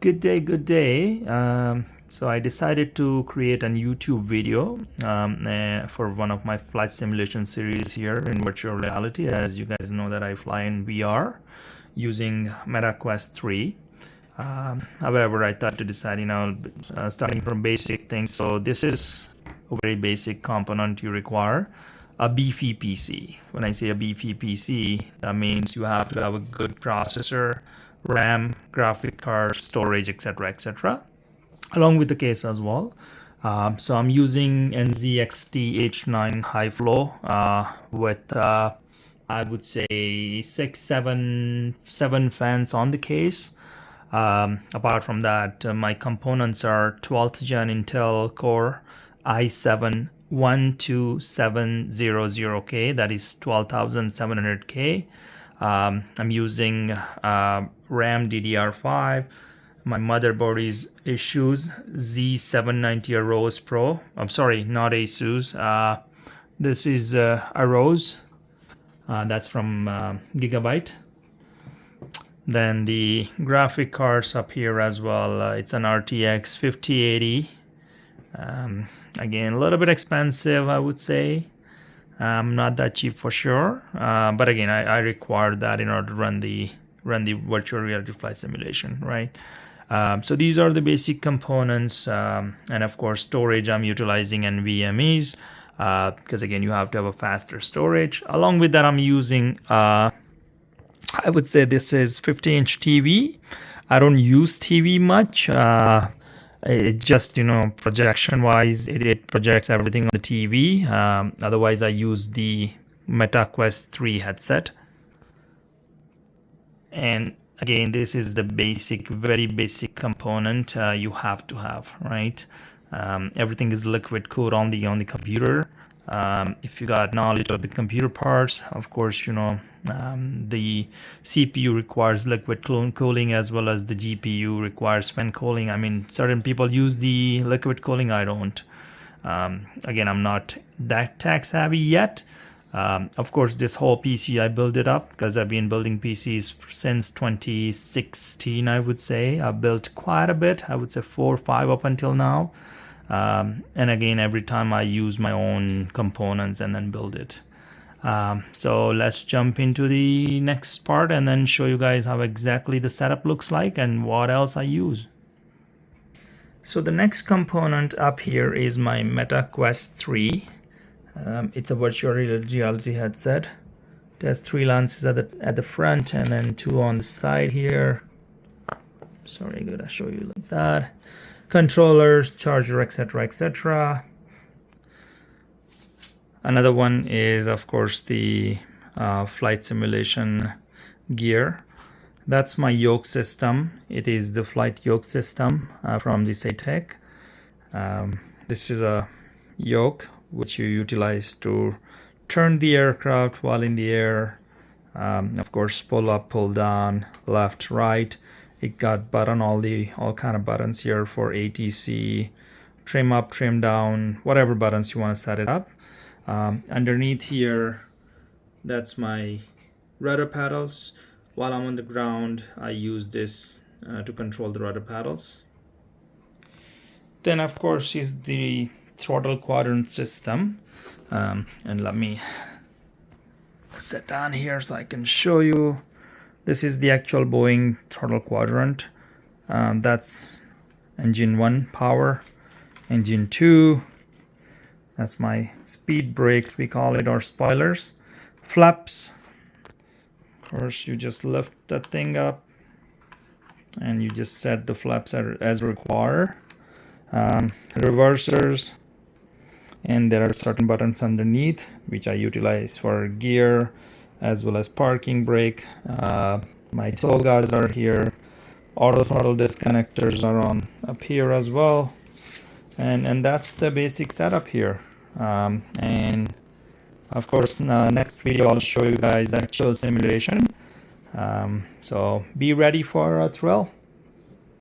Good day, good day. So I decided to create a YouTube video for one of my flight simulation series here in virtual reality. As you guys know that I fly in VR using Meta Quest 3. However, I thought to decide, starting from basic things. So this is a very basic component you require. A beefy PC. When I say a beefy PC, that means you have to have a good processor, RAM, graphic card, storage, etc., etc., along with the case as well. So I'm using NZXT H9 high flow with I would say 7 fans on the case. Apart from that, my components are 12th gen Intel Core i7 12700K, that is 12,700K. I'm using RAM DDR5. My motherboard is ASUS Z790 AORUS Pro. I'm sorry, not ASUS. This is AORUS. That's from Gigabyte. Then the graphic cards up here as well. It's an RTX 5080. Again, a little bit expensive, I would say. Not that cheap for sure. But again, I require that in order to run the virtual reality flight simulation, right? So these are the basic components, and of course storage I'm utilizing NVMe's because again you have to have a faster storage. Along with that, I'm using I would say this is 50-inch TV. I don't use TV much. It just, projection wise, it projects everything on the TV. Otherwise I use the Meta Quest 3 headset. And again, this is the basic, very basic component you have to have, right? Everything is liquid cooled on the computer. If you got knowledge of the computer parts, of course, the CPU requires liquid cooling as well as the GPU requires fan cooling. I mean, certain people use the liquid cooling. I don't. Again, I'm not that tech savvy yet. Of course, this whole PC, I built it up because I've been building PCs since 2016, I would say. I've built quite a bit. I would say 4 or 5 up until now. And again, every time I use my own components and then build it. So let's jump into the next part and then show you guys how exactly the setup looks like and what else I use. So the next component up here is my Meta Quest 3. It's a virtual reality headset. It has 3 lenses at the front and then 2 on the side here. Sorry, I'm gonna show you like that. Controllers, charger, etc., etc. Another one is, of course, the flight simulation gear. That's my Yoke system. It is the flight Yoke system from the AsiaTech. This is a Yoke which you utilize to turn the aircraft while in the air. Of course, pull up, pull down, left, right. It got all kind of buttons here for ATC, trim up, trim down, whatever buttons you want to set it up. Underneath here, that's my rudder paddles. While I'm on the ground, I use this to control the rudder paddles. Then, of course, is the throttle quadrant system. And let me sit down here so I can show you. This is the actual Boing throttle quadrant. That's engine 1 power, engine 2. That's my speed brakes, we call it, or spoilers. Flaps. Of course, you just lift that thing up and you just set the flaps as required. Reversers. And there are certain buttons underneath which I utilize for gear as well as parking brake. My tow guards are here. Auto throttle disconnectors are on up here as well. And that's the basic setup here. And of course, next video I'll show you guys actual simulation. So be ready for a thrill.